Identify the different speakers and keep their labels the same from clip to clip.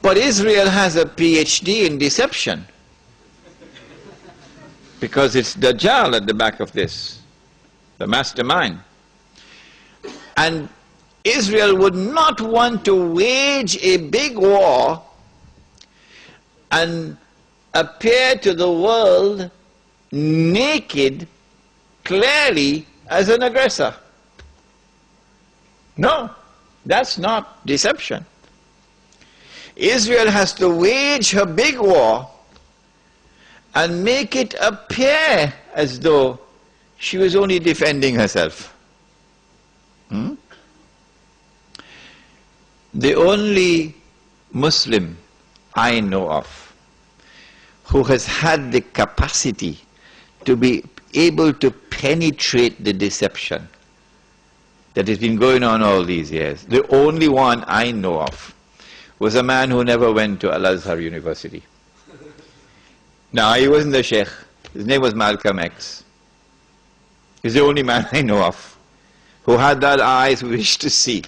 Speaker 1: But Israel has a PhD in deception, because it's Dajjal at the back of this, the mastermind. And Israel would not want to wage a big war and appear to the world naked, clearly, as an aggressor. No, that's not deception. Israel has to wage her big war and make it appear as though she was only defending herself. The only Muslim I know of who has had the capacity to be able to penetrate the deception that has been going on all these years, the only one I know of, was a man who never went to Al-Azhar University. No, he wasn't the Sheikh. His name was Malcolm X. He's the only man I know of who had that eyes wish to see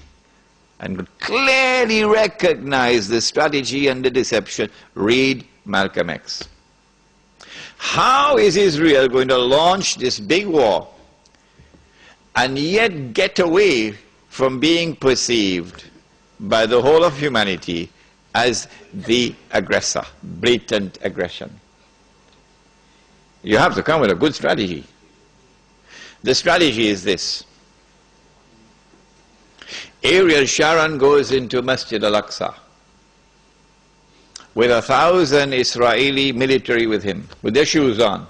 Speaker 1: and could clearly recognize the strategy and the deception. Read Malcolm X. How is Israel going to launch this big war and yet get away from being perceived by the whole of humanity as the aggressor, blatant aggression? You have to come with a good strategy. The strategy is this. Ariel Sharon goes into Masjid al-Aqsa with 1,000 Israeli military with him, with their shoes on,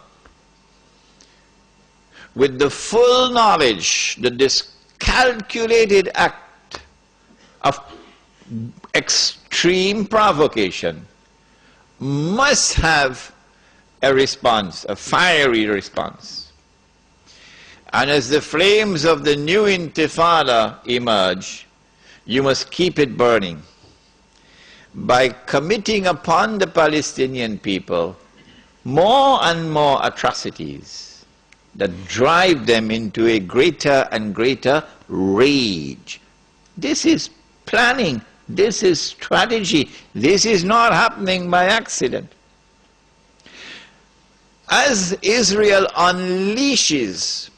Speaker 1: with the full knowledge that this calculated act of extreme provocation must have a response, a fiery response. And as the flames of the new intifada emerge, you must keep it burning by committing upon the Palestinian people more and more atrocities that drive them into a greater and greater rage. This is planning, this is strategy, this is not happening by accident. As Israel unleashes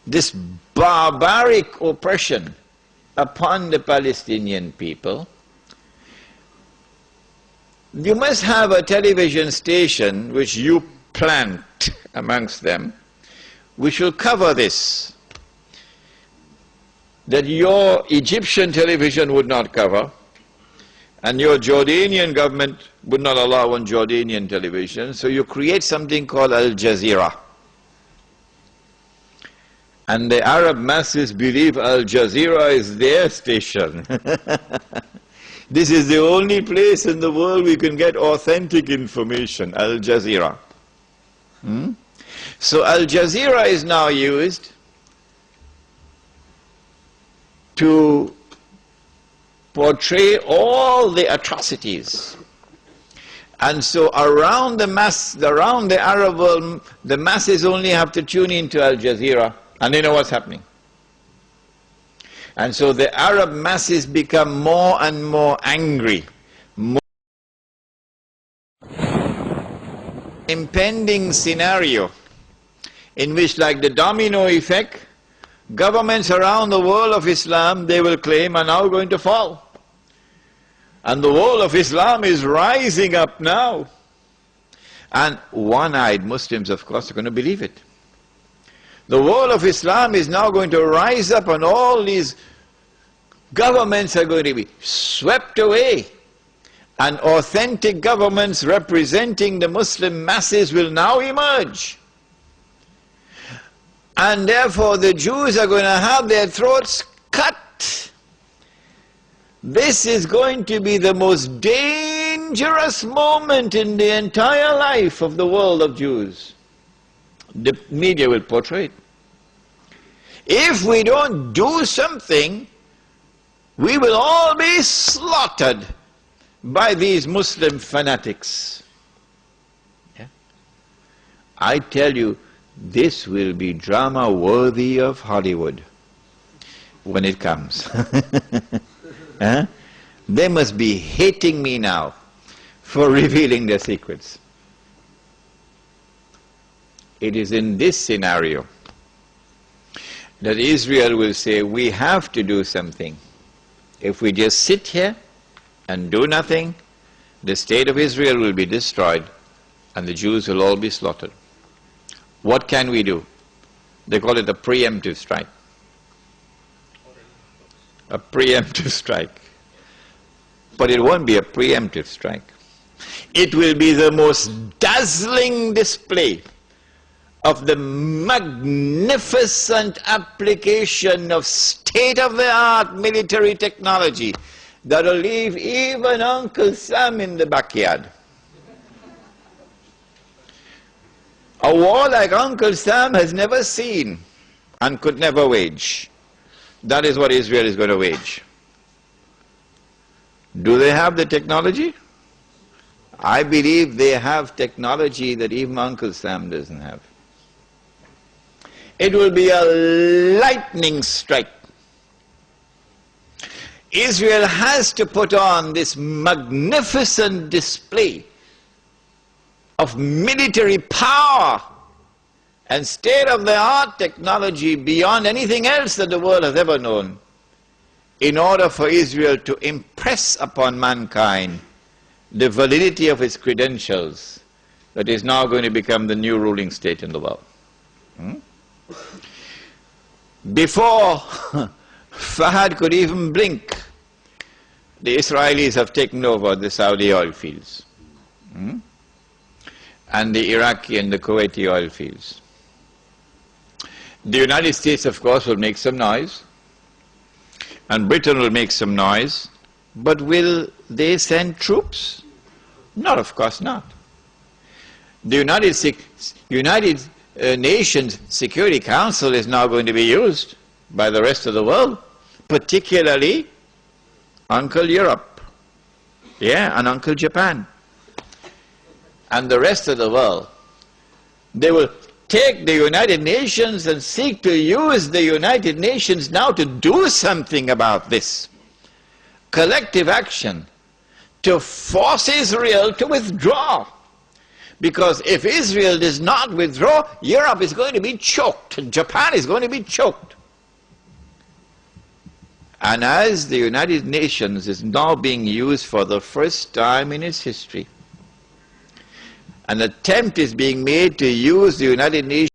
Speaker 1: this barbaric oppression upon the Palestinian people, you must have a television station which you plant amongst them, which will cover this, that your Egyptian television would not cover, and your Jordanian government would not allow on Jordanian television, so you create something called Al Jazeera. And the Arab masses believe Al Jazeera is their station. This is the only place in the world we can get authentic information, Al Jazeera. So Al Jazeera is now used to portray all the atrocities. And so around the Arab world, the masses only have to tune into Al Jazeera and they know what's happening. And so the Arab masses become more and more angry. Impending scenario in which, like the domino effect, governments around the world of Islam, they will claim, are now going to fall. And the world of Islam is rising up now. And one-eyed Muslims, of course, are going to believe it. The world of Islam is now going to rise up and all these governments are going to be swept away. And authentic governments representing the Muslim masses will now emerge. And therefore the Jews are going to have their throats cut. This is going to be the most dangerous moment in the entire life of the world of Jews. The media will portray it. If we don't do something, we will all be slaughtered by these Muslim fanatics. Yeah? I tell you, this will be drama worthy of Hollywood when it comes. They must be hating me now for revealing their secrets. It is in this scenario that Israel will say, we have to do something. If we just sit here and do nothing, the state of Israel will be destroyed and the Jews will all be slaughtered. What can we do? They call it a preemptive strike. A preemptive strike. But it won't be a preemptive strike. It will be the most dazzling display of the magnificent application of state-of-the-art military technology that will leave even Uncle Sam in the backyard. A war like Uncle Sam has never seen and could never wage. That is what Israel is going to wage. Do they have the technology? I believe they have technology that even Uncle Sam doesn't have. It will be a lightning strike. Israel has to put on this magnificent display of military power and state-of-the-art technology beyond anything else that the world has ever known, in order for Israel to impress upon mankind the validity of its credentials that is now going to become the new ruling state in the world. Before Fahad could even blink, the Israelis have taken over the Saudi oil fields and the Iraqi and the Kuwaiti oil fields. The United States, of course, will make some noise, and Britain will make some noise, but will they send troops? Not, of course not. The United Nations Security Council is now going to be used by the rest of the world, particularly Uncle Europe, and Uncle Japan, and the rest of the world. They will take the United Nations and seek to use the United Nations now to do something about this. Collective action to force Israel to withdraw. Because if Israel does not withdraw, Europe is going to be choked, and Japan is going to be choked. And as the United Nations is now being used for the first time in its history, an attempt is being made to use the United Nations